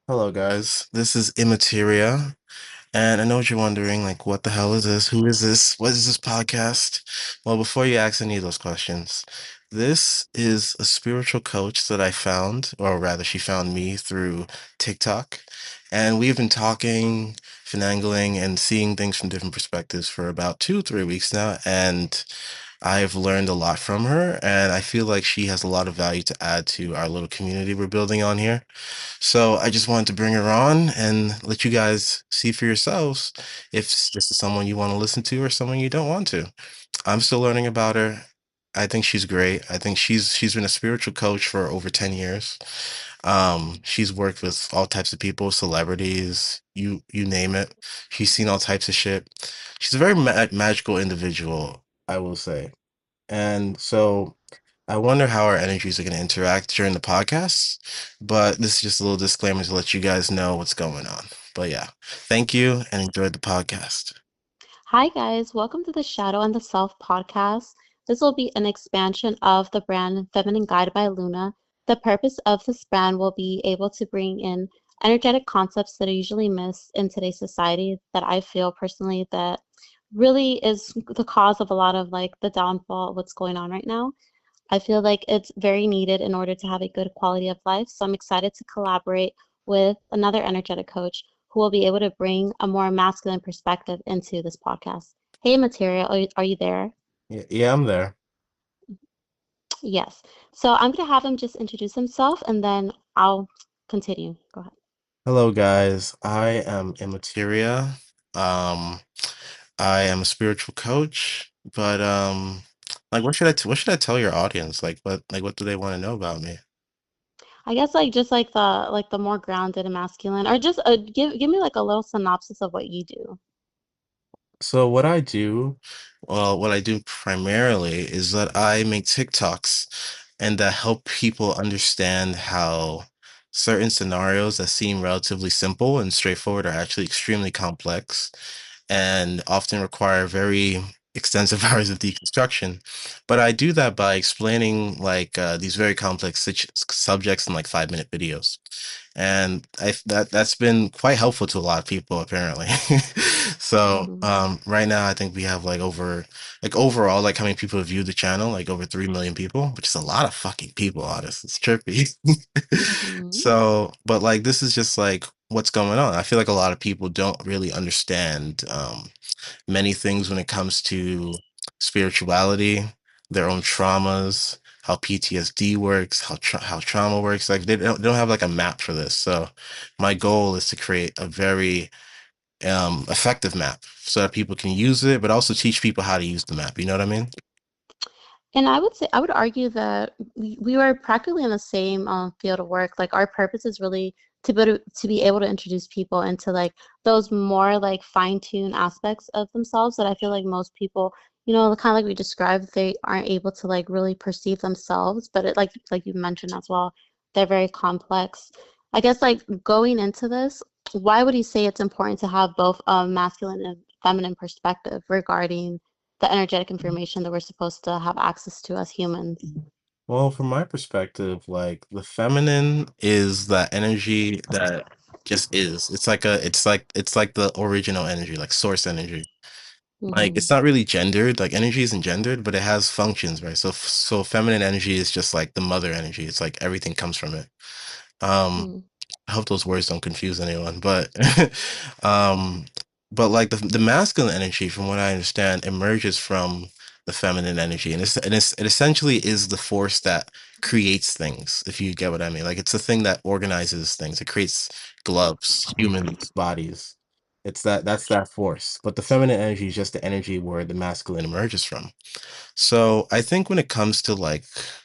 Hello, guys. This is Immateria, and I know what you're wondering, like, what the hell is this? Who is this? What is this podcast? Well, before you ask any of those questions, this is a spiritual coach that I found, or rather, she found me through TikTok, and we've been talking, finagling, and seeing things from different perspectives for about 2, 3 weeks now, and I've learned a lot from her, and I feel like she has a lot of value to add to our little community we're building on here. So I just wanted to bring her on and let you guys see for yourselves if this is someone you want to listen to or someone you don't want to. I'm still learning about her. I think she's great. I think she's been a spiritual coach for over 10 years. She's worked with all types of people, celebrities, you name it. She's seen all types of shit. She's a very magical individual, I will say. And so I wonder how our energies are going to interact during the podcast, but this is just a little disclaimer to let you guys know what's going on. But yeah, thank you and enjoy the podcast. Hi, guys. Welcome to the Shadow and the Self podcast. This will be an expansion of the brand Feminine Guide by Luna. The purpose of this brand will be able to bring in energetic concepts that are usually missed in today's society that I feel personally that really is the cause of a lot of like the downfall of what's going on right now. I feel like it's very needed in order to have a good quality of life. So I'm excited to collaborate with another energetic coach who will be able to bring a more masculine perspective into this podcast. Hey, Materia, are you there? Yeah, yeah, I'm there. Yes. So I'm going to have him just introduce himself and then I'll continue. Go ahead. Hello, guys. I am Immateria. Um, I am a spiritual coach, but like, what should I tell your audience? What do they want to know about me? I guess like just like the more grounded and masculine, or just give me like a little synopsis of what you do. So what I do, well, what I do primarily is that I make TikToks and that help people understand how certain scenarios that seem relatively simple and straightforward are actually extremely complex and often require very extensive hours of deconstruction. But I do that by explaining these very complex subjects in like 5-minute videos, and that's been quite helpful to a lot of people apparently. So Hmm. right now I think we have like overall like how many people have viewed the channel, like over 3 million people, which is a lot of fucking people, honest. It's trippy. Hmm. So but like this is just like what's going on. I feel like a lot of people don't really understand many things when it comes to spirituality, their own traumas, how PTSD works, how trauma works. Like they don't have like a map for this. So my goal is to create a very effective map so that people can use it, but also teach people how to use the map. You know what I mean? And I would say, I would argue that we were practically in the same field of work. Like our purpose is really to be able to introduce people into like those more like fine-tuned aspects of themselves that I feel like most people, kind of like we described, they aren't able to like really perceive themselves. But like you mentioned as well, they're very complex. I guess like going into this, why would you say it's important to have both a masculine and feminine perspective regarding the energetic information that we're supposed to have access to as humans? Well, from my perspective, like the feminine is that energy that just is. It's like the original energy, like source energy. Like Hmm. it's not really gendered, like energy isn't gendered, but it has functions, right? So feminine energy is just like the mother energy. It's like everything comes from it. Um Hmm. I hope those words don't confuse anyone, but um like the masculine energy from what I understand emerges from the feminine energy, and it essentially is the force that creates things, if you get what I mean. Like it's the thing that organizes things. It creates gloves, humans, bodies. That's that force. But the feminine energy is just the energy where the masculine emerges from. So I think when it comes to like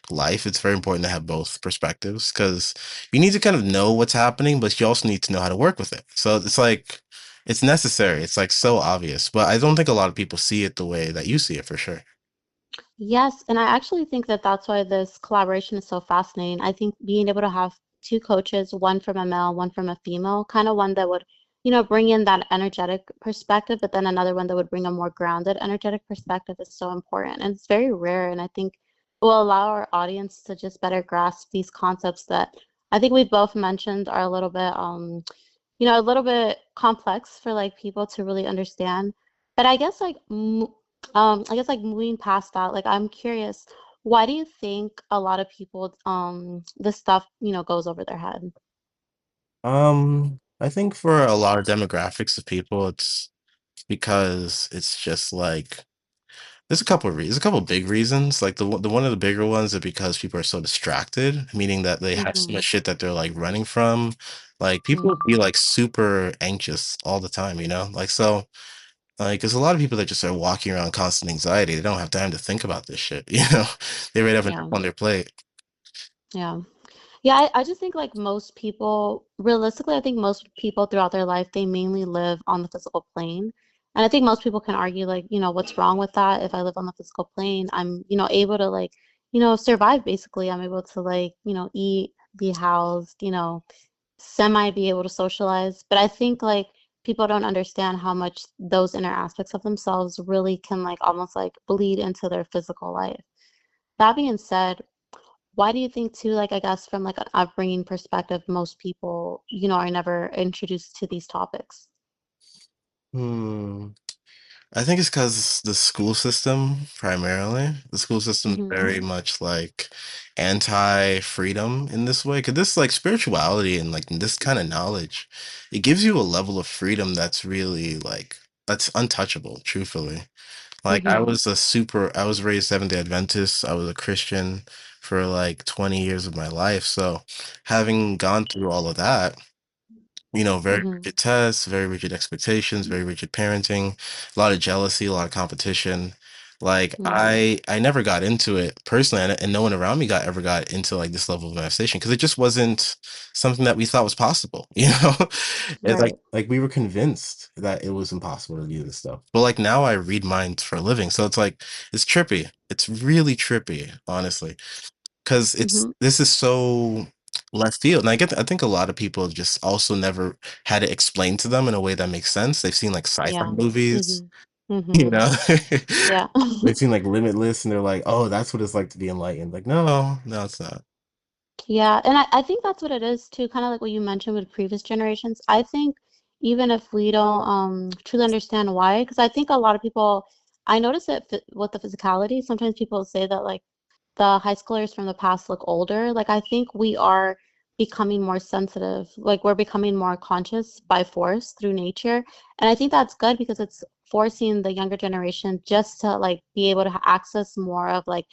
life, it's very important to have both perspectives because you need to kind of know what's happening, but you also need to know how to work with it. So it's like it's necessary. It's like so obvious, but I don't think a lot of people see it the way that you see it for sure. Yes, and I actually think that that's why this collaboration is so fascinating. I think being able to have two coaches, one from a male, one from a female, kind of one that would, bring in that energetic perspective, but then another one that would bring a more grounded energetic perspective is so important. And it's very rare, and I think it will allow our audience to just better grasp these concepts that I think we both mentioned are a little bit a little bit complex for like people to really understand. But I guess like moving past that, like I'm curious, why do you think a lot of people this stuff, goes over their head? I think for a lot of demographics of people, it's because it's just like there's a couple of reasons, a couple of big reasons. Like the one of the bigger ones is because people are so distracted, meaning that they have so Mm-hmm. much shit that they're like running from. Like people would be like super anxious all the time, you know? Like so like there's a lot of people that just are walking around constant anxiety. They don't have time to think about this shit, you know? They already have enough Yeah. on their plate. Yeah. Yeah, I just think like most people, realistically, I think most people throughout their life, they mainly live on the physical plane. And I think most people can argue like, what's wrong with that? If I live on the physical plane, I'm, able to like, survive basically. I'm able to like, eat, be housed, semi be able to socialize. But I think like people don't understand how much those inner aspects of themselves really can like almost like bleed into their physical life. That being said, why do you think too, like I guess from like an upbringing perspective, most people, are never introduced to these topics? Hmm. I think it's because the school system, primarily. The school system is Hmm. very much like anti-freedom in this way. Because this like spirituality and like this kind of knowledge, it gives you a level of freedom that's really like that's untouchable, truthfully. Like Hmm. I was raised Seventh-day Adventist. I was a Christian for like 20 years of my life. So having gone through all of that, you know, very Hmm. rigid tests, very rigid expectations, very rigid parenting, a lot of jealousy, a lot of competition. Like Hmm. I never got into it personally, and no one around me got into like this level of manifestation because it just wasn't something that we thought was possible. You know, it's Right. like we were convinced that it was impossible to do this stuff. But like now I read minds for a living, so it's like it's trippy. It's really trippy, honestly. 'Cause it's Hmm. this is so left field, and I think a lot of people just also never had it explained to them in a way that makes sense. They've seen, like, sci-fi Yeah. movies, Hmm. you Hmm. know? Yeah. They've seen, like, Limitless, and they're like, "Oh, that's what it's like to be enlightened." Like, no, no, it's not. Yeah, and I think that's what it is too, kind of like what you mentioned with previous generations. I think even if we don't truly understand why, because I think a lot of people, I notice it with the physicality. Sometimes people say that like the high schoolers from the past look older. Like I think we are becoming more sensitive. Like we're becoming more conscious by force through nature. And I think that's good because it's forcing the younger generation just to like be able to access more of like,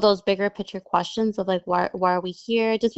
those bigger picture questions of like why are we here? Just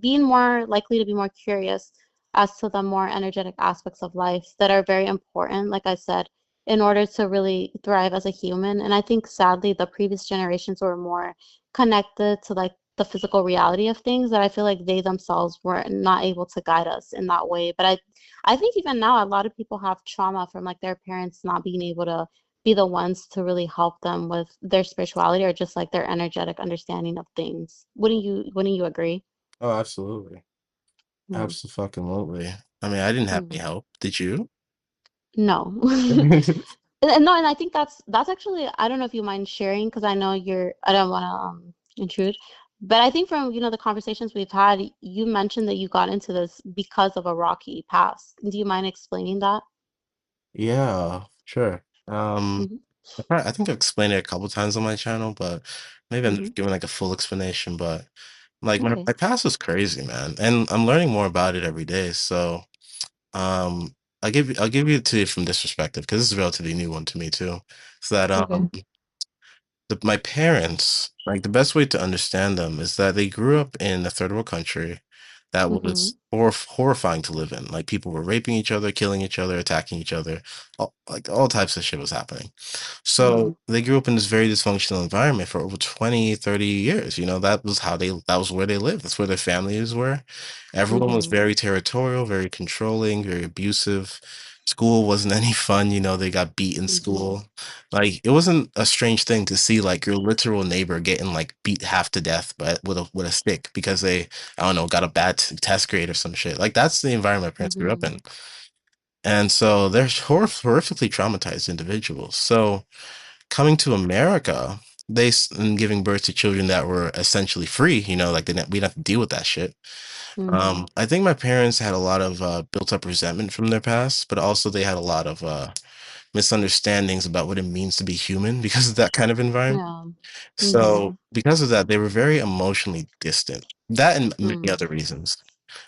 being more likely to be more curious as to the more energetic aspects of life that are very important, like I said, in order to really thrive as a human. And I think sadly the previous generations were more connected to like the physical reality of things that I feel like they themselves were not able to guide us in that way. But I think even now a lot of people have trauma from like their parents not being able to be the ones to really help them with their spirituality or just like their energetic understanding of things. Wouldn't you agree? Oh, absolutely. Mm-hmm. Abso-fucking-lutely. I mean, I didn't have any help. Did you? No. No, and I think that's actually I don't know if you mind sharing because I know I don't want to intrude, but I think from the conversations we've had, you mentioned that you got into this because of a rocky past. Do you mind explaining that? Yeah, sure. Hmm. I think I've explained it a couple times on my channel, but maybe I'm Hmm. just giving like a full explanation. But like Okay. my past was crazy, man, and I'm learning more about it every day. So um, I'll give you to you from this perspective because this is a relatively new one to me too. So that Okay. my parents, like the best way to understand them is that they grew up in a third world country that Hmm. was horrifying to live in. Like people were raping each other, killing each other, attacking each other, like all types of shit was happening. Hmm. So they grew up in this very dysfunctional environment for over 20, 30 years. You know, that was where they lived. That's where their families were. Everyone was Hmm. very territorial, very controlling, very abusive. School wasn't any fun. You know, they got beat in Hmm. school. Like it wasn't a strange thing to see like your literal neighbor getting like beat half to death but with a stick because they I don't know got a bad test grade or some shit. Like that's the environment my parents grew up Hmm. in. And so they're horrifically traumatized individuals. So coming to America. and giving birth to children that were essentially free, like we didn't have to deal with that shit. Mm, I think my parents had a lot of built up resentment from their past, but also they had a lot of misunderstandings about what it means to be human because of that kind of environment. yeah. So Mhm. because of that, they were very emotionally distant. That and many Mm, other reasons.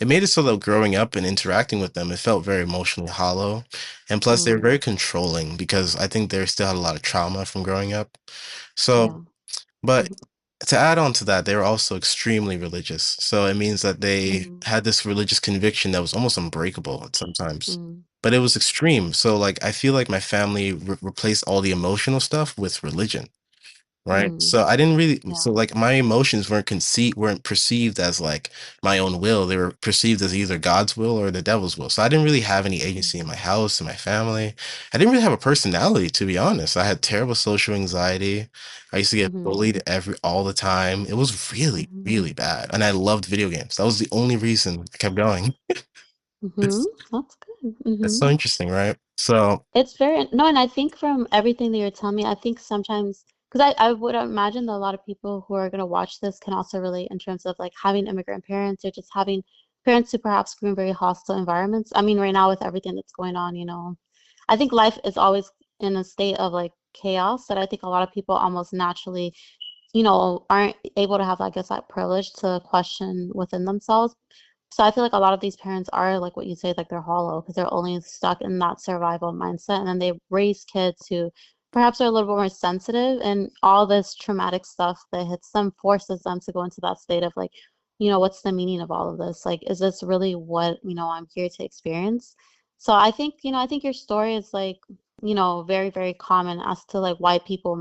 It made it so that growing up and interacting with them, it felt very emotionally hollow. And plus, they were mm, very controlling because I think they still had a lot of trauma from growing up. So, yeah. but Mhm, to add on to that, they were also extremely religious. So it means that they mhm, had this religious conviction that was almost unbreakable at sometimes. mm, But it was extreme. So like I feel like my family replaced all the emotional stuff with religion. Right. mm, So I didn't really, yeah. so like my emotions weren't perceived as like my own will. They were perceived as either God's will or the devil's will. So I didn't really have any Mm, agency in my house, in my family. I didn't really have a personality, to be honest. I had terrible social anxiety. I used to get mhm, bullied all the time. It was really, mhm, really bad. And I loved video games. That was the only reason I kept going. mhm. That's good. It's Mhm. so interesting, right? So It's very no, and I think from everything that you're telling me, I think sometimes because I would imagine that a lot of people who are going to watch this can also relate in terms of like having immigrant parents or just having parents who perhaps grew in very hostile environments. I mean, right now with everything that's going on, I think life is always in a state of like chaos that I think a lot of people almost naturally aren't able to have, I guess, that privilege to question within themselves. So I feel like a lot of these parents are like what you say, like they're hollow because they're only stuck in that survival mindset. And then they raise kids who perhaps are a little bit more sensitive and all this traumatic stuff that hits them forces them to go into that state of like, what's the meaning of all of this? Like, is this really what, I'm here to experience? So I think your story is like, very, very common as to like why people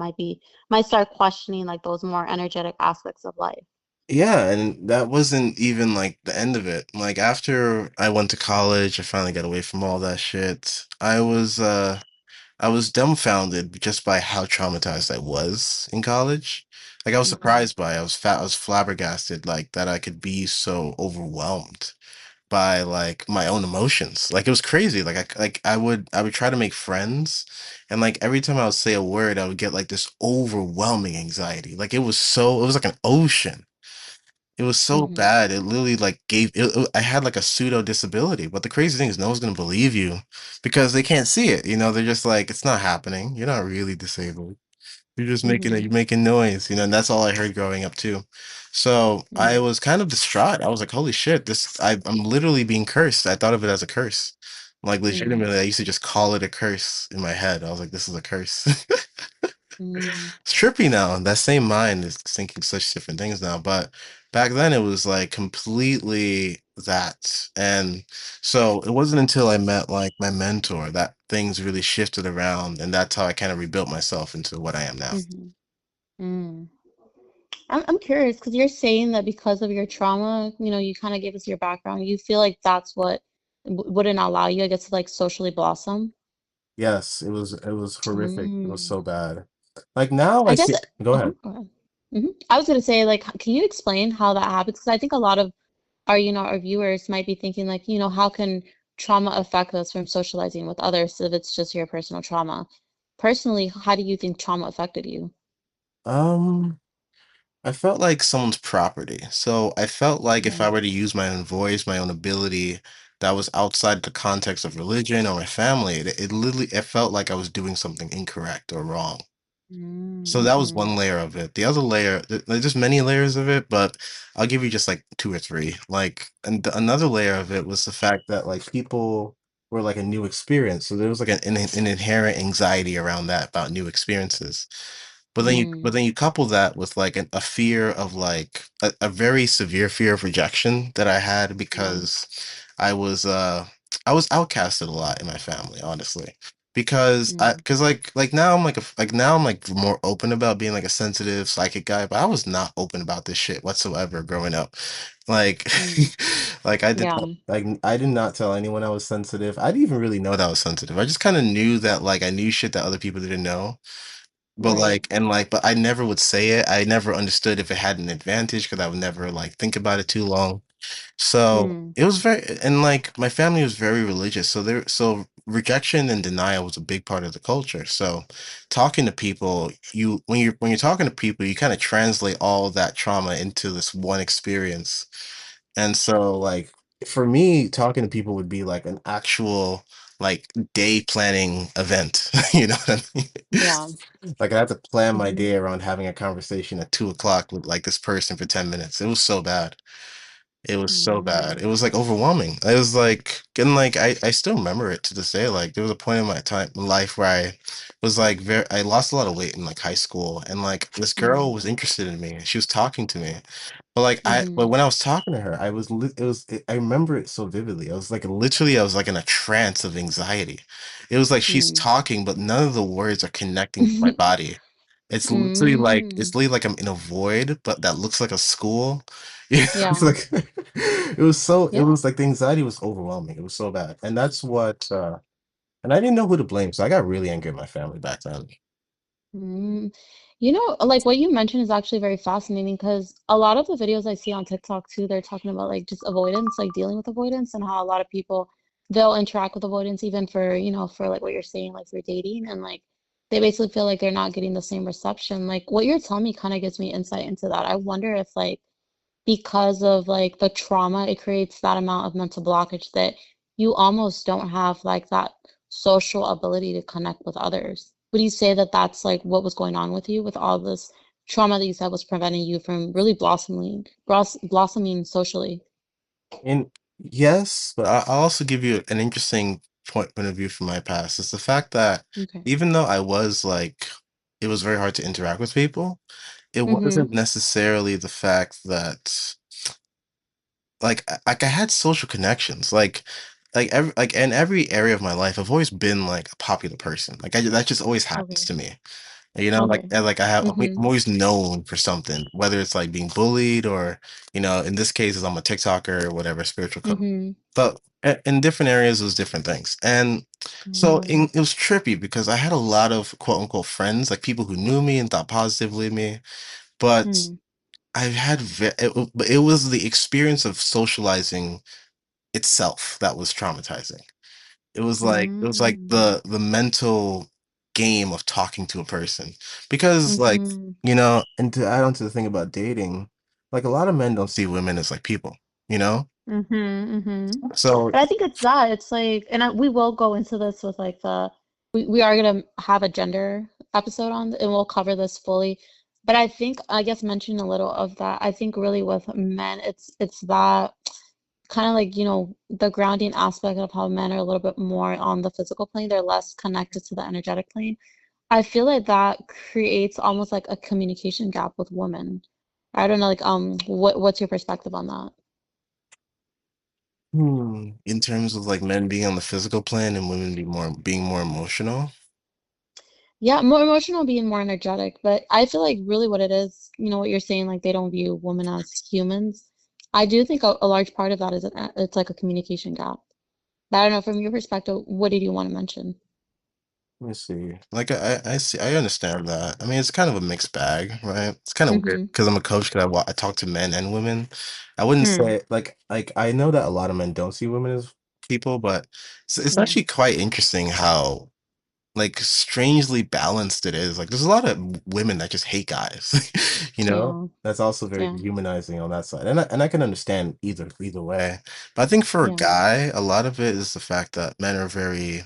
might start questioning like those more energetic aspects of life. yeah, and that wasn't even like the end of it. Like after I went to college, I finally got away from all that shit. I was dumbfounded just by how traumatized I was in college. Like I was Mhm. surprised by it. I was flabbergasted like that I could be so overwhelmed by like my own emotions. Like it was crazy. I would try to make friends and like every time I would say a word, I would get like this overwhelming anxiety. Like it was like an ocean. It was so Mhm. bad. It literally like I had like a pseudo disability. But the crazy thing is no one's gonna believe you because they can't see it. They're just like, it's not happening. You're not really disabled. You're Mhm. making noise, and that's all I heard growing up too. So I Mm. was kind of distraught. I was like, holy shit, I'm literally being cursed. I thought of it as a curse. Like Mm. legitimately, I used to just call it a curse in my head. I was like, this is a curse. Mm. It's trippy now. That same mind is thinking such different things now. But back then it was like completely that. And so it wasn't until I met like my mentor that things really shifted around. And that's how I kind of rebuilt myself into what I am now. Mhm. Mm. I'm curious because you're saying that because of your trauma, you kind of gave us your background. You feel like that's what wouldn't allow you, I guess, to like socially blossom. Yes, it was horrific. It was Mm. so bad. Like now I I guess, see, go uh-huh, ahead. go ahead. I was gonna say, like, can you explain how that happens? Because I think a lot of our viewers might be thinking, like, how can trauma affect us from socializing with others if it's just your personal trauma? Personally, how do you think trauma affected you? Um I felt like someone's property. So I felt like if I Mm, were to use my own voice, my own ability that was outside the context of religion or my family, it literally it felt like I was doing something incorrect or wrong. So that was mm, one layer of it. The other layer, there's just many layers of it, but I'll give you just like two or three. Like, and another layer of it was the fact that like people were like a new experience. So there was like an inherent anxiety around that about new experiences. But mm, then you couple that with like a fear of like a very severe fear of rejection that I had mm, because I was uh I was outcasted a lot in my family, honestly. Because like now I'm like now I'm like more open about being like a sensitive psychic guy, but I was not open about this shit whatsoever growing up. Like mm. like Yeah, I did not tell anyone I was sensitive. I didn't even really know that I was sensitive. I just kind of knew that like I knew shit that other people didn't know. right. But I never would say it. I never understood if it had an advantage because I would never like think about it too long. So Mm, it was very, and like my family was very religious. So rejection and denial was a big part of the culture. So talking to people, when you're talking to people, you kind of translate all that trauma into this one experience. And so like for me, talking to people would be like an actual like day planning event. You know what I mean? Yeah. Like I had to plan my Hmm. day around having a conversation at 2 o'clock with like this person for 10 minutes. It was so bad. It was so bad. Mm. It was like overwhelming. I was like, and like I still remember it to this day. Like there was a point in my time life where I was like I lost a lot of weight in like high school, and like this Mm. girl was interested in me. She was talking to me, but Hmm. when I was talking to her, I remember it so vividly. I was like literally I was like in a trance of anxiety. It was like she's Mm. talking, but none of the words are connecting to my body. Mm. It's literally like I'm in a void, but that looks like a school. Yeah, it's Yeah. like it Yeah. was like the anxiety was overwhelming. It was so bad. And that's what and I didn't know who to blame, so I got really angry at my family back then. Mm. You know, like what you mentioned is actually very fascinating because a lot of the videos I see on TikTok too, they're talking about like just avoidance, like dealing with avoidance and how a lot of people they'll interact with avoidance even for, for like what you're saying, like for dating and like they basically feel like they're not getting the same reception. Like what you're telling me kind of gives me insight into that. I wonder if like because of like the trauma, it creates that amount of mental blockage that you almost don't have like that social ability to connect with others. Would you say that that's like what was going on with you with all this trauma that you said was preventing you from really blossoming socially? And yes, but I'll also give you an interesting point of view from my past. It's the fact that Okay. even though I was like it was very hard to interact with people, it Mm-hmm. wasn't necessarily the fact that like I had social connections like in every area of my life I've always been like a popular person that just always happens Okay. to me, you know, Okay. like Mm-hmm. I'm always known for something, whether it's like being bullied or you know in this case is I'm a TikToker or whatever spiritual coach, Mm-hmm. but in different areas it was different things. And so Mm. it was trippy because I had a lot of quote unquote friends, like people who knew me and thought positively of me, but Mm. I've had but it was the experience of socializing itself that was traumatizing. It was like Mm. the mental game of talking to a person. Because like, Mm-hmm. you know, and to add on to the thing about dating, like a lot of men don't see women as like people, you know? Mm-hmm. Mm-hmm. So But I think it's that. It's like, and we will go into this with like we are gonna have a gender episode on, and we'll cover this fully. But I think, I guess, mentioning a little of that, I think really with men, it's that kind of like, the grounding aspect of how men are a little bit more on the physical plane. They're less connected to the energetic plane. I feel like that creates almost like a communication gap with women. I don't know, like, what's your perspective on that? in terms of like men being on the physical plane and women being more emotional. Yeah, more emotional, being more energetic. But I feel like really what it is, what you're saying, like they don't view women as humans. I do think a large part of that is it's like a communication gap. But I don't know, from your perspective, what did you want to mention? Let me see. Like I see, I understand that. I mean, it's kind of a mixed bag, right? It's kind of weird Mm-hmm. because I'm a coach because I talk to men and women. I wouldn't Hmm. say like I know that a lot of men don't see women as people, but it's Yeah. actually quite interesting how like strangely balanced it is. Like there's a lot of women that just hate guys, you know? Yeah. That's also very Yeah. dehumanizing on that side. And I can understand either way. But I think for a Yeah. guy, a lot of it is the fact that men are very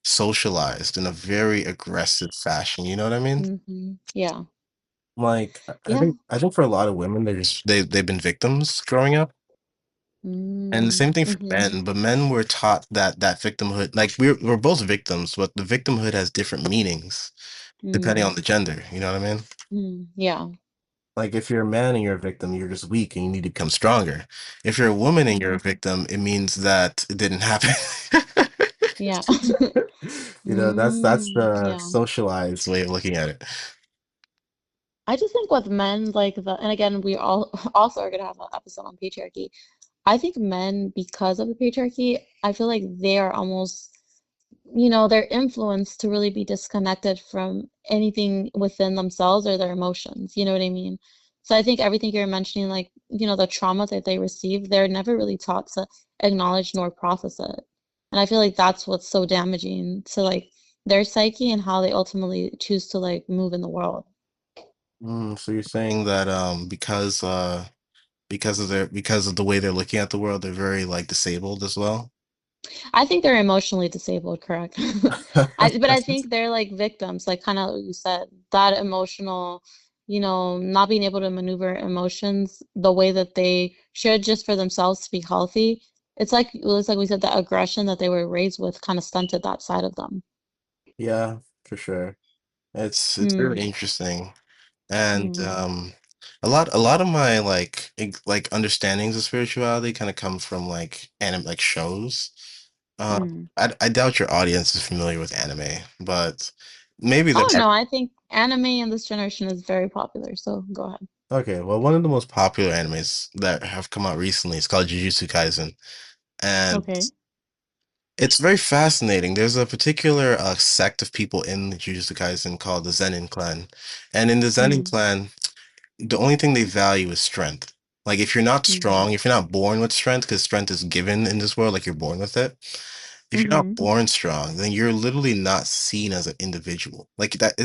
socialized in a very aggressive fashion, you know what I mean? Mm-hmm. Yeah. Like Yeah. I think for a lot of women they've been victims growing up. And the same thing for Mm-hmm. men, but men were taught that victimhood, like we're both victims, but the victimhood has different meanings depending Mm-hmm. on the gender, you know what I mean? Yeah. Like if you're a man and you're a victim, you're just weak and you need to become stronger. If you're a woman and you're a Mm-hmm. victim, it means that it didn't happen. Yeah. You know, that's the Yeah. socialized way of looking at it. I just think with men, like and again, we all also are gonna have an episode on patriarchy. I think men, because of the patriarchy, I feel like they are almost, they're influenced to really be disconnected from anything within themselves or their emotions. You know what I mean? So I think everything you're mentioning, like, the trauma that they receive, they're never really taught to acknowledge nor process it. And I feel like that's what's so damaging to like their psyche and how they ultimately choose to like move in the world. So you're saying that because of the way they're looking at the world, they're very like disabled as well. I think they're emotionally disabled, correct? But I think they're like victims, like kind of what you said, that emotional, not being able to maneuver emotions the way that they should just for themselves to be healthy. It's like we said, that aggression that they were raised with kind of stunted that side of them. Yeah, for sure. It's Mm, really interesting. And mm, a lot of my like understandings of spirituality kind of come from like like shows. mm. I doubt your audience is familiar with anime, but maybe Oh they're no, I think anime in this generation is very popular, so go ahead. okay. Well, one of the most popular animes that have come out recently is called Jujutsu Kaisen, and Okay. it's very fascinating. There's a particular sect of people in the Jujutsu Kaisen called the Zenin clan, and in the Zenin Mm, clan, the only thing they value is strength. Like if you're not mm, strong, if you're not born with strength, because strength is given in this world, like you're born with it. If you're not mm-hmm, born strong, then you're literally not seen as an individual. Like that's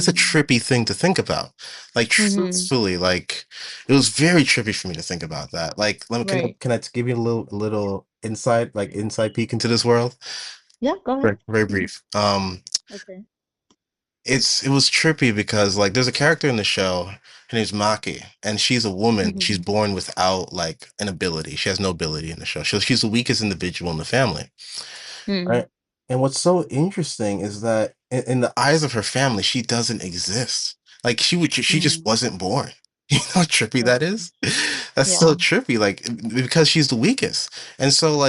a mm, trippy thing to think about. Like mm-hmm. truthfully, like it was very trippy for me to think about that. Like let me Right. can I give you a little insight, like inside peek into this world? Yeah, go ahead. Very, very brief. Okay. It was trippy because like there's a character in the show. Her name's Maki, and she's a woman. Mm-hmm. She's born without like an ability. She has no ability in the show. She's the weakest individual in the family. Mm, Right. And what's so interesting is that in the eyes of her family, she doesn't exist. Like she just mm, wasn't born. You know how trippy that right. is? That's so Yeah. trippy, like because she's the weakest.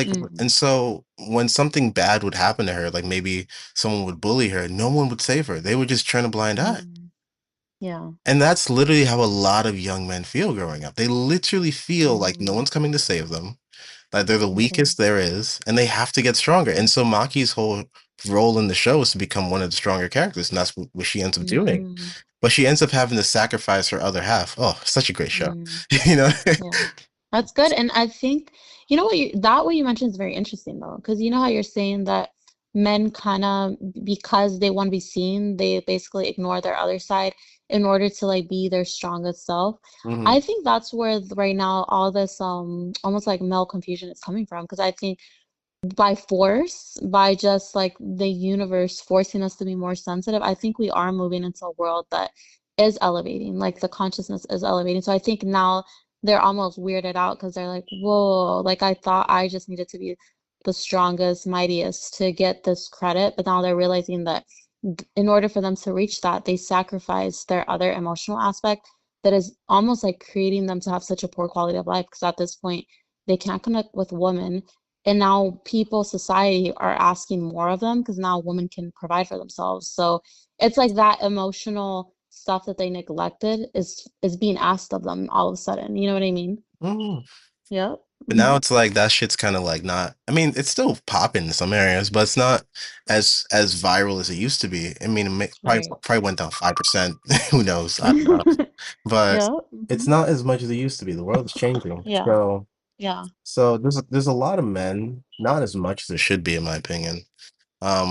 Mm, And so when something bad would happen to her, like maybe someone would bully her, no one would save her. They would just turn a blind eye. mm, yeah. And that's literally how a lot of young men feel growing up. They literally feel like no Mm, one's coming to save them, like they're the okay. weakest there is, and they have to get stronger. And so Maki's whole role in the show is to become one of the stronger characters, and that's what she ends up doing. Mm, But she ends up having to sacrifice her other half. Oh, such a great show, mm, you know? yeah. That's good. And I think, what you mentioned is very interesting though, because you know how you're saying that men kind of, because they want to be seen, they basically ignore their other side in order to like be their strongest self. Hmm. I think that's where right now all this almost like male confusion is coming from, because I think by force, by just like the universe forcing us to be more sensitive, I think we are moving into a world that is elevating, like the consciousness is elevating. So I think now they're almost weirded out because they're like, whoa, like I thought I just needed to be the strongest, mightiest to get this credit, but now they're realizing that in order for them to reach that, they sacrifice their other emotional aspect that is almost like creating them to have such a poor quality of life because at this point they can't connect with women and now people, society are asking more of them because now women can provide for themselves. So it's like that emotional stuff that they neglected is being asked of them all of a sudden. You know what I mean? Hmm. Yep. But Hmm. now it's like that shit's kind of like not. I mean, it's still popping in some areas, but it's not as viral as it used to be. I mean, Right. probably went down 5%. Who knows? I don't know. But Yep. it's Hmm. not as much as it used to be. The world is changing. Yeah. Yeah. So there's a lot of men, not as much as there should be, in my opinion.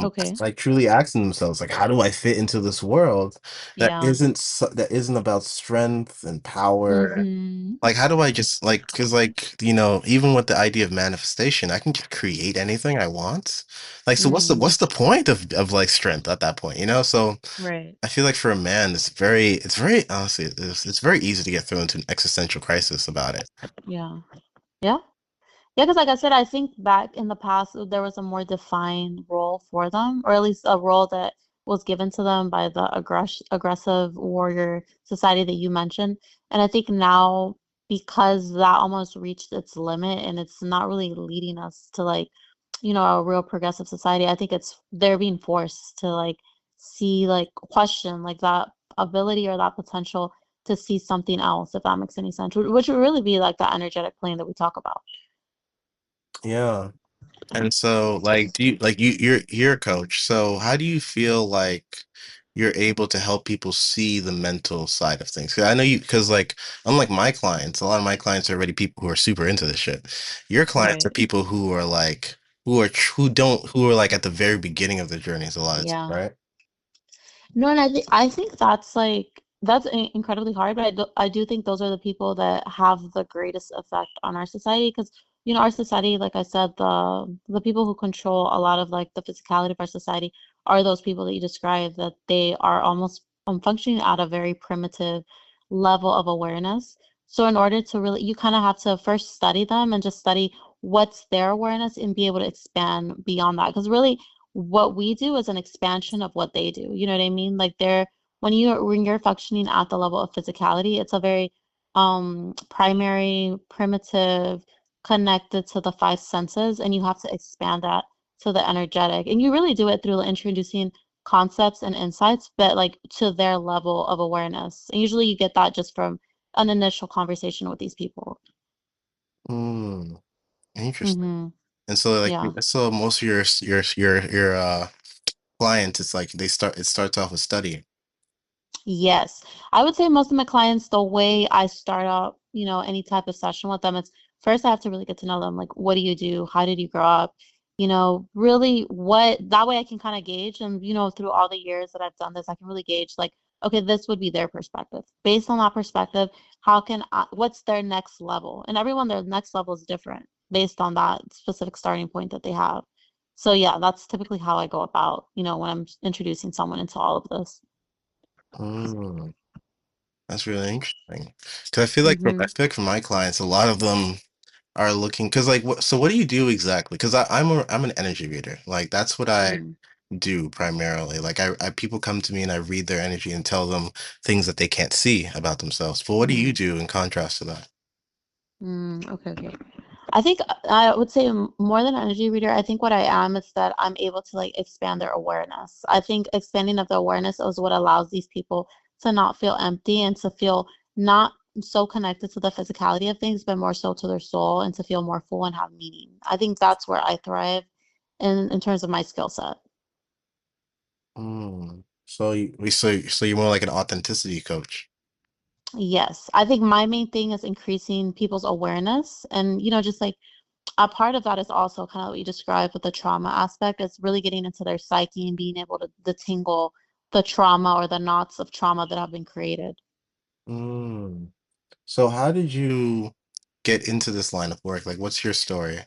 Okay. Like truly asking themselves, like, how do I fit into this world Yeah. that isn't about strength and power? Hmm. Like, how do I just like, because like even with the idea of manifestation, I can just create anything I want. Like, so Mm. what's the point of like strength at that point? So Right. I feel like for a man, it's very honestly, it's very easy to get thrown into an existential crisis about it. Yeah. Yeah. Yeah, because like I said, I think back in the past there was a more defined role for them, or at least a role that was given to them by the aggressive warrior society that you mentioned. And I think now because that almost reached its limit and it's not really leading us to like, a real progressive society, I think they're being forced to like see like question like that ability or that potential to see something else, if that makes any sense, which would really be like that energetic plane that we talk about. Yeah. And so, like, do you like you're a coach. So, how do you feel like you're able to help people see the mental side of things? 'Cause I know because like unlike my clients, a lot of my clients are already people who are super into this shit. Your clients are Right. people who are like who are like at the very beginning of their journeys a lot of time, Yeah. right? No, and I think that's like that's incredibly hard, but I do think those are the people that have the greatest effect on our society because our society, like I said, the people who control a lot of like the physicality of our society are those people that you described that they are almost functioning at a very primitive level of awareness. So in order to really, you kind of have to first study them and just study what's their awareness and be able to expand beyond that. Because really what we do is an expansion of what they do. You know what I mean? Like they're when you're functioning at the level of physicality, it's a very primary, primitive, connected to the five senses, and you have to expand that to the energetic. And you really do it through introducing concepts and insights, but like to their level of awareness. And usually you get that just from an initial conversation with these people. Mm, interesting. Mm-hmm. And so like Yeah. so most of your clients, it's like it starts off with studying. Yes. I would say most of my clients, the way I start out, any type of session with them, it's first I have to really get to know them. Like, what do you do? How did you grow up? Really that way I can kind of gauge. And, through all the years that I've done this, I can really gauge like, okay, this would be their perspective. Based on that perspective, what's their next level? And their next level is different based on that specific starting point that they have. So yeah, that's typically how I go about, when I'm introducing someone into all of this. Mm, that's really interesting. Because I Hmm. feel like for my clients, a lot of them are looking because like what do you do exactly? Because I'm an energy reader. Like that's what I Mm, do primarily. Like I people come to me and I read their energy and tell them things that they can't see about themselves. But what do you mm, do in contrast to that? okay, okay. I think I would say more than an energy reader, I think what I am is that I'm able to like expand their awareness. I think expanding of the awareness is what allows these people to not feel empty and to feel not so connected to the physicality of things, but more so to their soul and to feel more full and have meaning. I think that's where I thrive in terms of my skill set. Mm. So you're more like an authenticity coach. Yes, I think my main thing is increasing people's awareness and, just like a part of that is also kind of what you described with the trauma aspect is really getting into their psyche and being able to detangle the trauma or the knots of trauma that have been created. Mm. So how did you get into this line of work? Like, what's your story?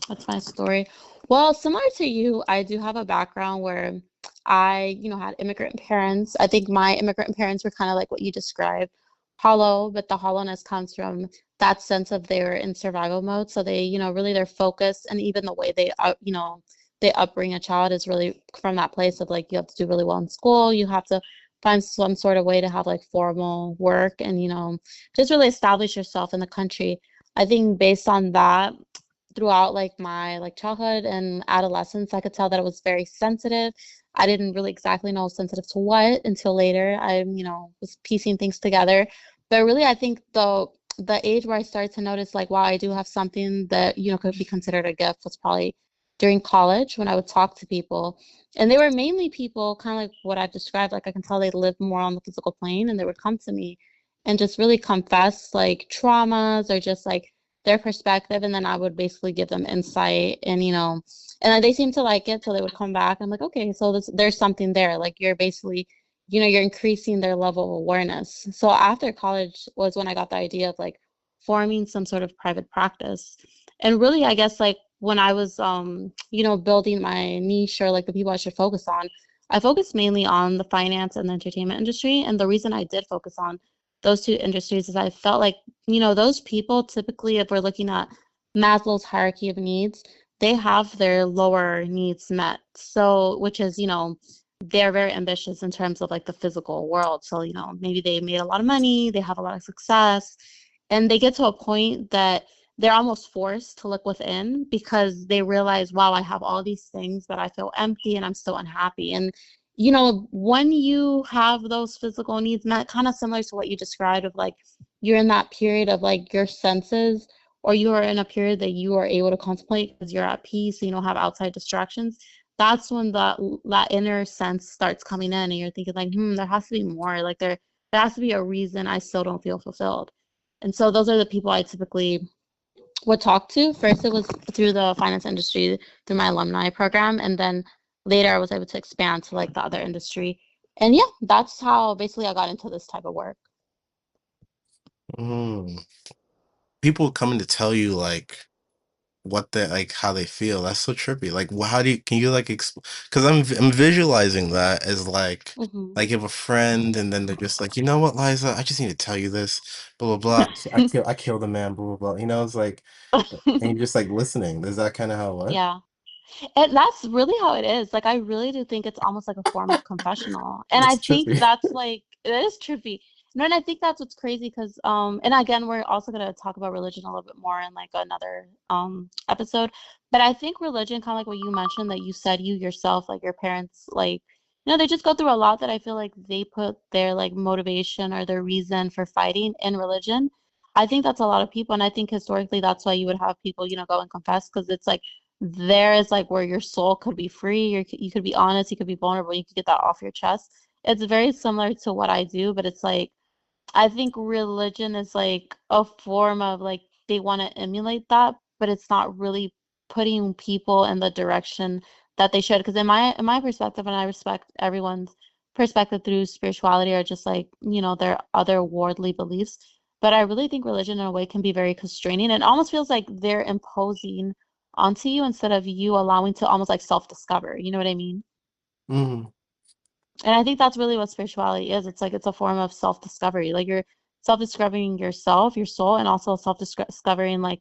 That's my story. Well, similar to you, I do have a background where I, had immigrant parents. I think my immigrant parents were kind of like what you described, hollow, but the hollowness comes from that sense of they're in survival mode. So they, really their focus and even the way they upbring a child is really from that place of like you have to do really well in school, you have to find some sort of way to have like formal work and, just really establish yourself in the country. I think based on that, throughout like my like childhood and adolescence, I could tell that it was very sensitive. I didn't really exactly know sensitive to what until later. Was piecing things together. But really, I think the age where I started to notice like, wow, I do have something that, could be considered a gift was probably during college when I would talk to people. And they were mainly people kind of like what I've described. Like I can tell they lived more on the physical plane and they would come to me and just really confess like traumas or just like their perspective, and then I would basically give them insight and and then they seemed to like it, so they would come back. I'm like, okay, so there's something there. Like you're basically, you're increasing their level of awareness. So after college was when I got the idea of like forming some sort of private practice. And really, I guess like when I was building my niche or like the people I should focus on, I focused mainly on the finance and the entertainment industry. And the reason I did focus on those two industries is I felt like those people typically, if we're looking at Maslow's hierarchy of needs, they have their lower needs met. So, which is, they're very ambitious in terms of like the physical world. So, maybe they made a lot of money, they have a lot of success, and they get to a point that they're almost forced to look within because they realize, wow, I have all these things, but I feel empty and I'm still unhappy. And when you have those physical needs met, kind of similar to what you described of like you're in that period of like your senses, or you are in a period that you are able to contemplate because you're at peace, so you don't have outside distractions. That's when that inner sense starts coming in, and you're thinking like, there has to be more. Like there has to be a reason I still don't feel fulfilled. And so those are the people I typically would talk to. First, it was through the finance industry, through my alumni program, and then later I was able to expand to like the other industry. And yeah, that's how basically I got into this type of work. Mm. People coming to tell you like what they like how they feel. That's so trippy. Like, how do you can you like because I'm visualizing that as Hmm. like you have a friend and then they're just like, you know what, Liza, I just need to tell you this, blah blah blah. I killed a man, blah blah blah. You know, it's like, and you're just like listening. Is that kind of how it went? Yeah. And that's really how it is. Like, I really do think it's almost like a form of confessional. And I That's think trippy. that's like, it is trippy. No, and I think that's what's crazy because, and again, we're also going to talk about religion a little bit more in like another episode. But I think religion, kind of like what you mentioned, that you said you yourself, like your parents, like, they just go through a lot that I feel like they put their like motivation or their reason for fighting in religion. I think that's a lot of people. And I think historically, that's why you would have people, go and confess because it's like, there is like where your soul could be free, you could be honest, you could be vulnerable, you could get that off your chest. It's very similar to what I do, but it's like I think religion is like a form of like they want to emulate that, but it's not really putting people in the direction that they should. Because in my perspective, and I respect everyone's perspective through spirituality or just like, their other worldly beliefs. But I really think religion in a way can be very constraining. It almost feels like they're imposing onto you instead of you allowing to almost like self-discover. You know what I mean? Mm, And I think that's really what spirituality is. It's like it's a form of self-discovery. Like you're self-discovering yourself, your soul, and also self-discovering like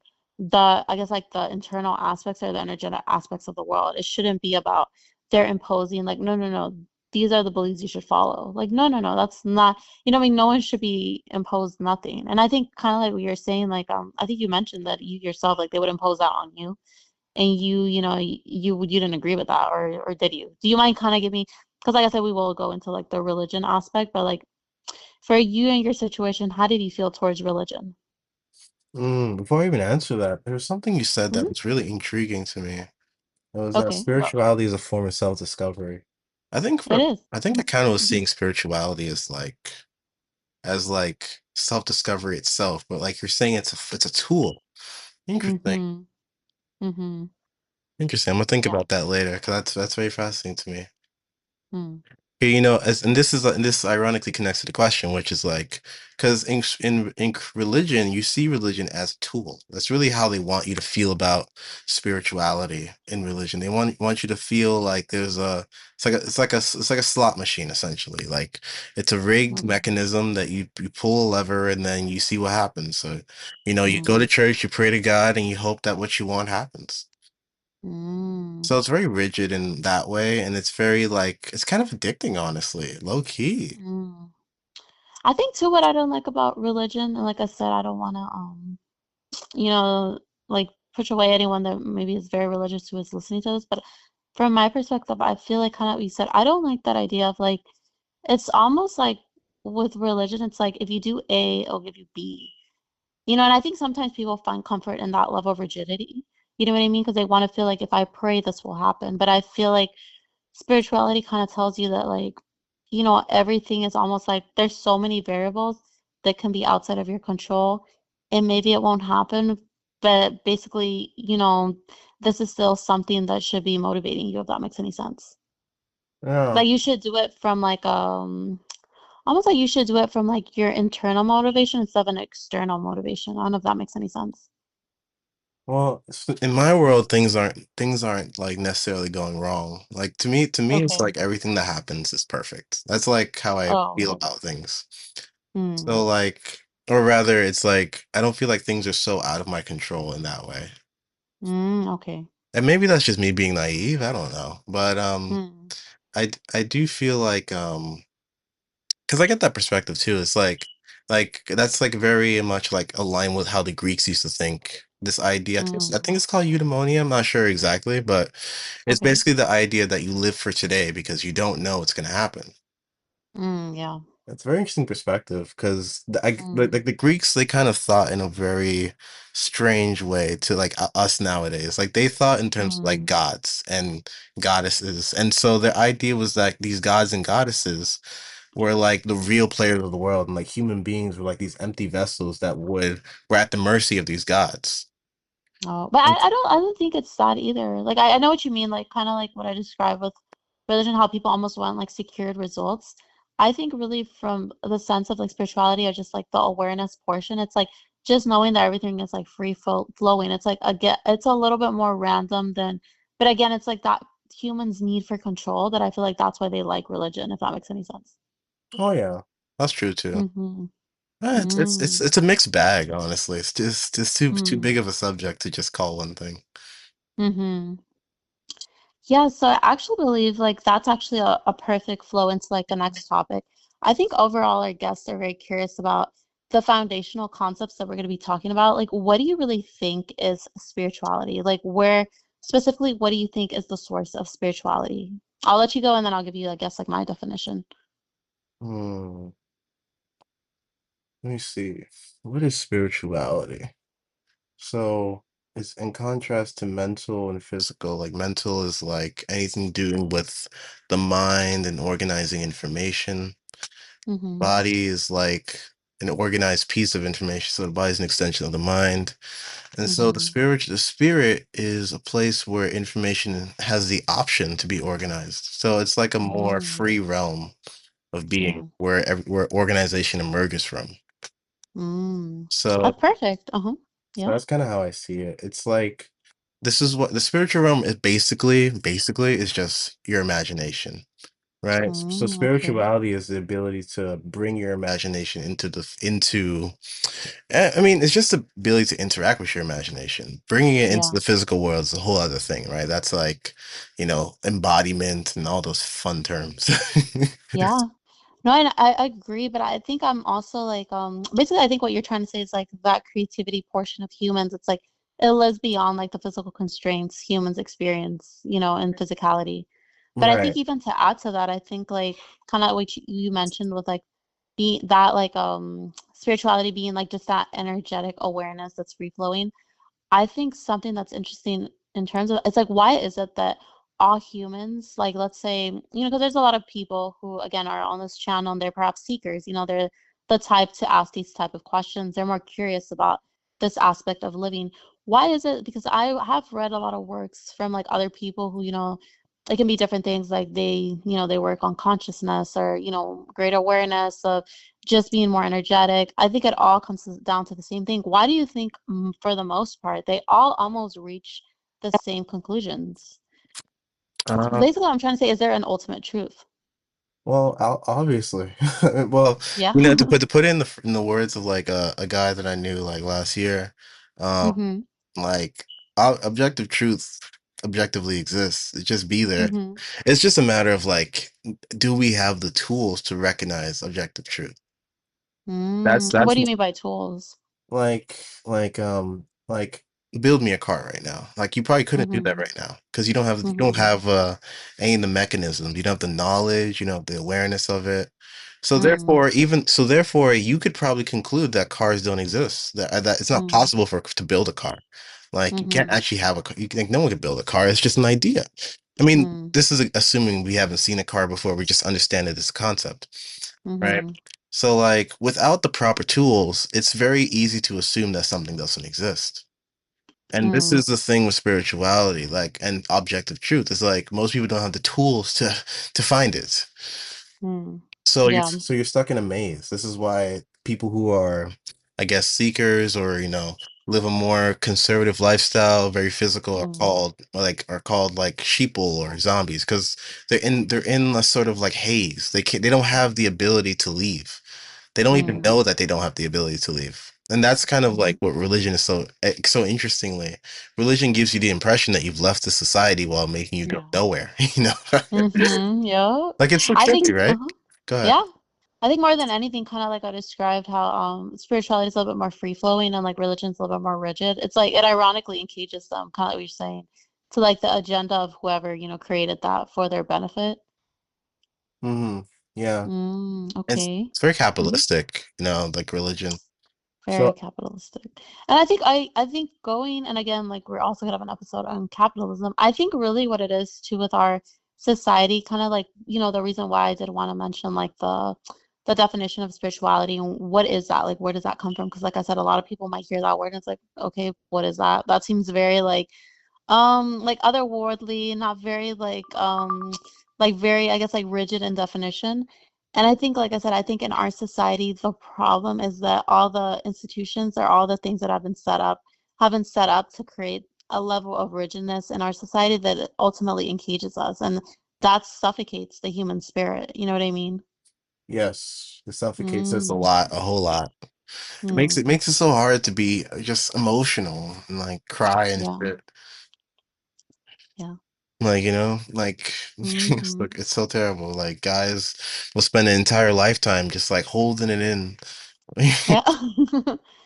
I guess like the internal aspects or the energetic aspects of the world. It shouldn't be about they're imposing like, no, no, no, these are the beliefs you should follow. Like, no, no, no, that's not, what I mean? No one should be imposed nothing. And I think kind of like what you're saying, like, I think you mentioned that you yourself, like they would impose that on you and you didn't agree with that or did you? Do you mind kind of give me because like I said, we will go into like the religion aspect, but like for you and your situation, how did you feel towards religion? before I even answer that, there was something you said that Hmm. was really intriguing to me. It was that Okay, well, spirituality is a form of self-discovery. I think it for is. I think I kind of was Hmm. seeing spirituality as like self-discovery itself, but like you're saying it's a tool. Interesting. Hmm. Hmm. Interesting. I'm gonna think Yeah. about that later because that's very fascinating to me. Mm. Okay, and this ironically connects to the question, which is like, because in religion, you see religion as a tool. That's really how they want you to feel about spirituality in religion. They want you to feel like it's like a slot machine essentially. Like it's a rigged Mm. mechanism that you pull a lever and then you see what happens. So, you go to Mm. church, you pray to God, and you hope that what you want happens. Mm. So it's very rigid in that way, and it's very like it's kind of addicting, honestly, low key. Mm. I think too what I don't like about religion, and like I said, I don't want to you know, like push away anyone that maybe is very religious who is listening to this. But from my perspective, I feel like kind of what you said, I don't like that idea of like, it's almost like with religion, it's like if you do A, it'll give you B. And I think sometimes people find comfort in that level of rigidity. You know what I mean? Because they want to feel like if I pray, this will happen. But I feel like spirituality kind of tells you that like everything is almost like there's so many variables that can be outside of your control and maybe it won't happen, but basically this is still something that should be motivating you, if that makes any sense. Yeah. Like you should do it from like almost like you should do it from like your internal motivation instead of an external motivation. I don't know if that makes any sense. Well, in my world, things aren't like necessarily going wrong. Like to me, it's Okay. like everything that happens is perfect. That's like how I Oh, feel okay. about things. Hmm. So like, or rather, it's like I don't feel like things are so out of my control in that way. Okay. And maybe that's just me being naive. I don't know, but Hmm. I do feel like because I get that perspective too. It's like that's like very much like aligned with how the Greeks used to think. This idea, I Hmm. think it's called eudaimonia. I'm not sure exactly, but it's Okay. basically the idea that you live for today because you don't know what's going to happen. Yeah. That's a very interesting perspective because Mm. the Greeks, they kind of thought in a very strange way to like us nowadays. Like they thought in terms of like Mm. gods and goddesses, and so their idea was that these gods and goddesses were like the real players of the world, and like human beings were like these empty vessels that were at the mercy of these gods. Oh, but I don't think it's sad either. Like I know what you mean, like kind of like what I described with religion, how people almost want like secured results. I think really from the sense of like spirituality or just like the awareness portion, it's like just knowing that everything is like flowing. It's like again, it's a little bit more random than, but again, it's like that humans need for control that I feel like that's why they like religion, if that makes any sense. Oh yeah, that's true too. Mm-hmm. It's Mm, it's a mixed bag, honestly. It's too mm, big of a subject to just call one thing. mm-hmm. Yeah, so I actually believe like that's actually a perfect flow into like the next topic. I think overall our guests are very curious about the foundational concepts that we're going to be talking about. Like, what do you really think is spirituality? Like, where specifically, what do you think is the source of spirituality? I'll let you go and then I'll give you, I guess, like my definition. Hmm. Let me see. What is spirituality? So it's in contrast to mental and physical. Like mental is like anything doing with the mind and organizing information. Mm-hmm. Body is like an organized piece of information. So the body is an extension of the mind. And so Mm-hmm. the spirit is a place where information has the option to be organized. So it's like a more Mm, free realm of being yeah. where organization emerges from. Mm. So That's perfect. Uh-huh. so Yeah. that's kind of how I see it. It's like this is what the spiritual realm is basically is just your imagination, right? So Mm, okay. spirituality is the ability to bring your imagination into I mean, it's just the ability to interact with your imagination. Bringing it into Yeah. the physical world is a whole other thing, right? That's like, embodiment and all those fun terms. Yeah. No, I agree, but I think I'm also like basically I think what you're trying to say is like that creativity portion of humans, it's like it lives beyond like the physical constraints humans experience, in physicality. But I think Right. even to add to that, I think like kind of what you mentioned with like being that like spirituality being like just that energetic awareness that's free flowing. I think something that's interesting in terms of it's like why is it that all humans, like let's say, because there's a lot of people who again are on this channel and they're perhaps seekers, they're the type to ask these type of questions. They're more curious about this aspect of living. Why is it? Because I have read a lot of works from like other people who, it can be different things like they work on consciousness or, great awareness of just being more energetic. I think it all comes down to the same thing. Why do you think, for the most part, they all almost reach the same conclusions? Uh, Basically, what I'm trying to say is there an ultimate truth? well, obviously. Well, Yeah. to put in the words of like a guy that I knew like last year, um, Mm-hmm. like objective truth objectively exists. It just be there. Mm-hmm. It's just a matter of like, do we have the tools to recognize objective truth? What That's do you mean by tools? like build me a car right now. Like you probably couldn't do that Mm-hmm. right now because you don't Mm-hmm. have any of the mechanisms. You don't have the knowledge, you don't have the awareness of it. Mm, So therefore you could probably conclude that cars don't exist. That it's not mm, possible for to build a car. Like you can't mm-hmm. actually have a car. You can like no one could build a car. It's just an idea. I mean, Mm, this is assuming we haven't seen a car before. We just understand it as a concept. Right. mm-hmm. So, like, without the proper tools, it's very easy to assume that something doesn't exist. And this Mm, is the thing with spirituality, like, and objective truth is like most people don't have the tools to find it. mm. Yeah. So you're stuck in a maze. This is why people who are, I guess, seekers or live a more conservative lifestyle, very physical, Mm, are called like sheeple or zombies because they're in a sort of like haze. They don't have the ability to leave. They don't even mm, know that they don't have the ability to leave. And that's kind of mm. like what religion is so interestingly. Religion gives you the impression that you've left the society while making you go Yeah. nowhere, you know? Mm-hmm. Yeah. Like it's so I think, trippy, right? uh-huh. Go ahead. Yeah. I think more than anything, kind of like I described how spirituality is a little bit more free flowing and like religion's a little bit more rigid. It's like it ironically engages them, kind of like what you're saying, to like the agenda of whoever, created that for their benefit. Hmm. Yeah. It's Okay. it's very Mm-hmm. capitalistic, like religion. Very So, capitalistic. And I think going and again, like we're also gonna have an episode on capitalism. I think really what it is too with our society, kind of like, the reason why I did want to mention like the definition of spirituality and what is that? Like, where does that come from? Because, like I said, a lot of people might hear that word and it's like, okay, what is that? That seems very like otherworldly, not very like very, I guess, like rigid in definition. And I think, like I said, I think in our society, the problem is that all the institutions or all the things that have been set up to create a level of rigidness in our society that it ultimately encages us, and that suffocates the human spirit. You know what I mean? Yes, it suffocates us a Mm, lot, a whole lot. mm, Makes it so hard to be just emotional and like cry and yeah, shit. yeah. Like, you know, like Hmm. look, it's so terrible. Like guys will spend an entire lifetime just like holding it in. Yeah.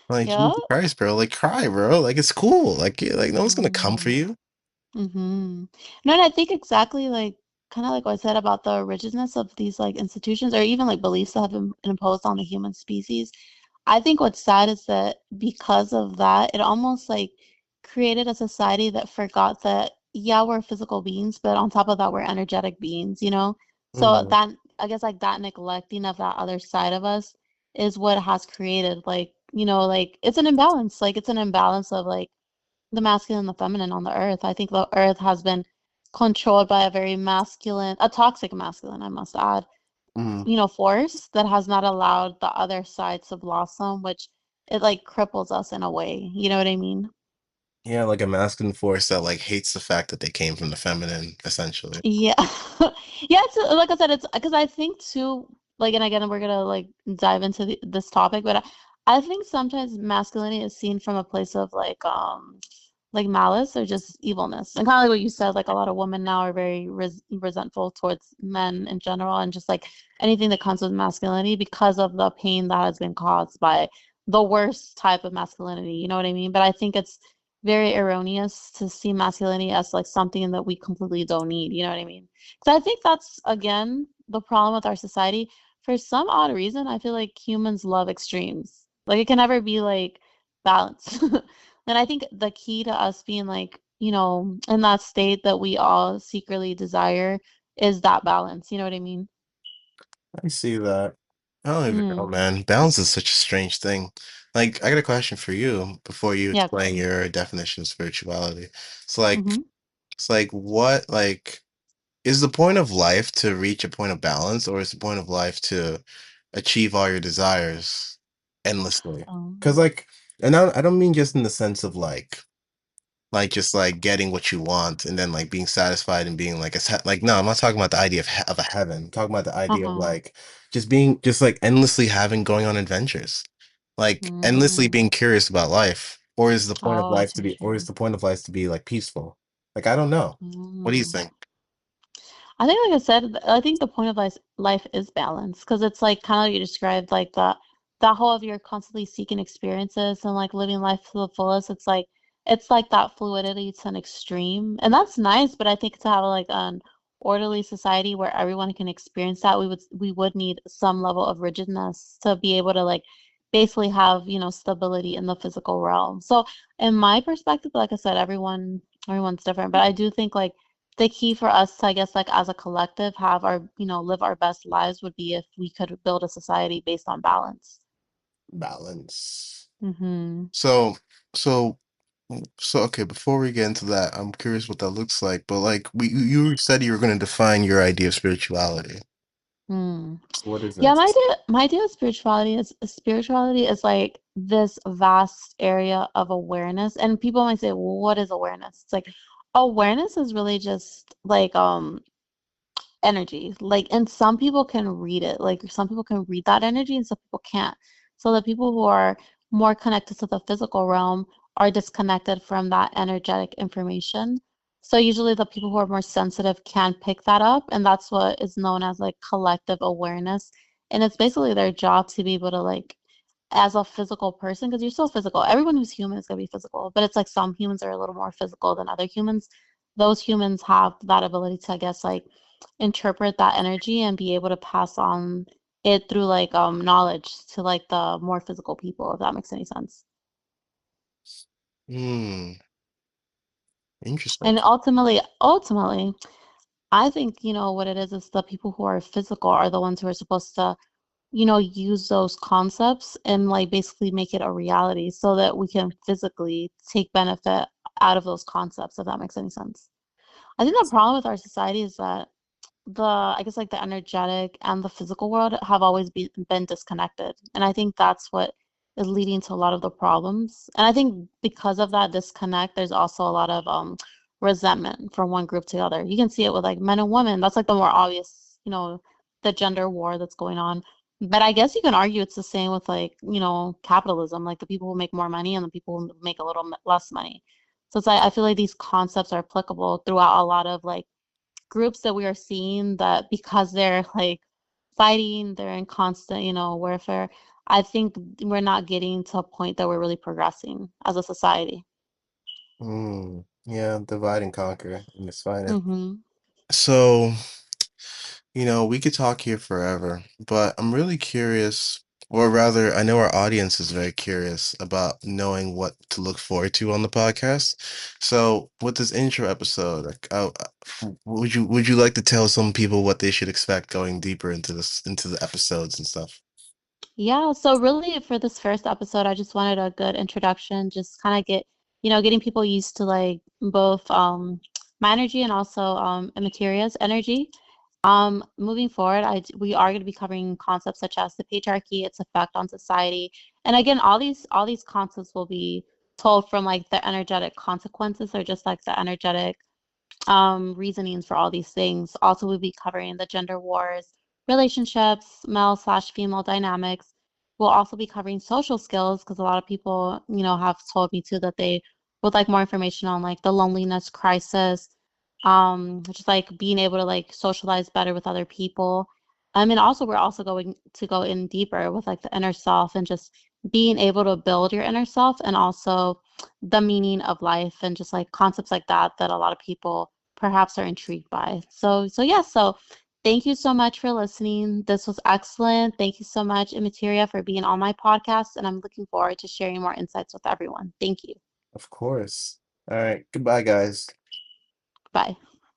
Like Yeah. Jesus Christ, bro. Like cry, bro. Like it's cool. Like like no one's gonna come for Mm. you. Mm-hmm. No, and I think exactly like kind of like what I said about the rigidness of these like institutions or even like beliefs that have been imposed on the human species. I think what's sad is that because of that, it almost like created a society that forgot that, yeah, we're physical beings, but on top of that, we're energetic beings, you know? So Mhm. that, I guess, like that neglecting of that other side of us is what has created, like, like it's an imbalance. Like, it's an imbalance of like the masculine and the feminine on the earth. I think the earth has been controlled by a very masculine, a toxic masculine, I must add, Mhm. force that has not allowed the other side to blossom, which it like cripples us in a way. You know what I mean? Yeah, like a masculine force that like hates the fact that they came from the feminine, essentially. Yeah. Yeah, it's like I said, it's because I think too, like, and again, we're gonna like dive into this topic, but I think sometimes masculinity is seen from a place of like malice or just evilness. And kind of like what you said, like a lot of women now are very resentful towards men in general and just like anything that comes with masculinity because of the pain that has been caused by the worst type of masculinity. You know what I mean? But I think it's very erroneous to see masculinity as like something that we completely don't need. You know what I mean? Because I think that's again the problem with our society. For some odd reason, I feel like humans love extremes. Like it can never be like balance. And I think the key to us being like, in that state that we all secretly desire is that balance. You know what I mean? I see that. I don't even know, Mm. man. Balance is such a strange thing. Like, I got a question for you before you Yeah, go explain ahead. your definition of spirituality. It's Mm-hmm. like what like is the point of life to reach a point of balance, or is the point of life to achieve all your desires endlessly? Because Um, like, and I don't mean just in the sense of like just like getting what you want and then like being satisfied and being like like no, I'm not talking about the idea of of a heaven. I'm talking about the idea of uh-huh. like just being just like endlessly having going on adventures, like endlessly Mm. being curious about life. Or is the point of Oh, I life see to what be, you or is mean. the point of life to be like peaceful? Like I don't know. What do you Mm. think? I think, like I said, I think the point of life is balance because it's like kind of like you described, like that whole of you're constantly seeking experiences and like living life to the fullest. It's like that fluidity to an extreme, and that's nice. But I think to have like an orderly society where everyone can experience that, we would need some level of rigidness to be able to like basically have stability in the physical realm. So in my perspective, like I said, everyone's different, but I do think like the key for us to, I guess, like as a collective, have live our best lives would be if we could build a society based on balance. Balance. Mm-hmm. So, so, so, okay, before we get into that, I'm curious what that looks like. But like, you said you were going to define your idea of spirituality. Hmm. So what is Yeah, that? my idea of spirituality is like this vast area of awareness. And people might say, well, what is awareness? It's like awareness is really just like energy. Like, and some people can read it. Like, some people can read that energy and some people can't. So the people who are more connected to the physical realm are disconnected from that energetic information. So usually the people who are more sensitive can pick that up, and that's what is known as like collective awareness. And it's basically their job to be able to like as a physical person, because you're still physical. Everyone who's human is going to be physical, but it's like some humans are a little more physical than other humans. Those humans have that ability to, I guess, like interpret that energy and be able to pass on it through like knowledge to like the more physical people, if that makes any sense. Hmm, interesting. And ultimately, I think what it is the people who are physical are the ones who are supposed to use those concepts and like basically make it a reality so that we can physically take benefit out of those concepts, if that makes any sense. I think the problem with our society is that I guess like the energetic and the physical world have always been disconnected. And I think that's what is leading to a lot of the problems. And I think because of that disconnect, there's also a lot of resentment from one group to the other. You can see it with like men and women. That's like the more obvious, the gender war that's going on. But I guess you can argue it's the same with like, capitalism, like the people who make more money and the people who make a little less money. So it's like I feel like these concepts are applicable throughout a lot of like groups that we are seeing that because they're like fighting, they're in constant, warfare. I think we're not getting to a point that we're really progressing as a society. Yeah, divide and conquer, and it's fine. Hmm. So, we could talk here forever, but I'm really curious, or rather, I know our audience is very curious about knowing what to look forward to on the podcast. So, with this intro episode, like, would you like to tell some people what they should expect going deeper into the episodes and stuff? Yeah, so really for this first episode, I just wanted a good introduction, just kind of getting people used to like both my energy and also Materia's energy. Moving forward, we are going to be covering concepts such as the patriarchy, its effect on society. And again, all these concepts will be told from like the energetic consequences or just like the energetic reasonings for all these things. Also, we'll be covering the gender wars, relationships, male slash female dynamics. We'll also be covering social skills because a lot of people, have told me too that they would like more information on like the loneliness crisis, just like being able to like socialize better with other people. And also we're also going to go in deeper with like the inner self and just being able to build your inner self and also the meaning of life and just like concepts like that that a lot of people perhaps are intrigued by. So yeah, so thank you so much for listening. This was excellent. Thank you so much, Immateria, for being on my podcast, and I'm looking forward to sharing more insights with everyone. Thank you. Of course. All right. Goodbye, guys. Bye.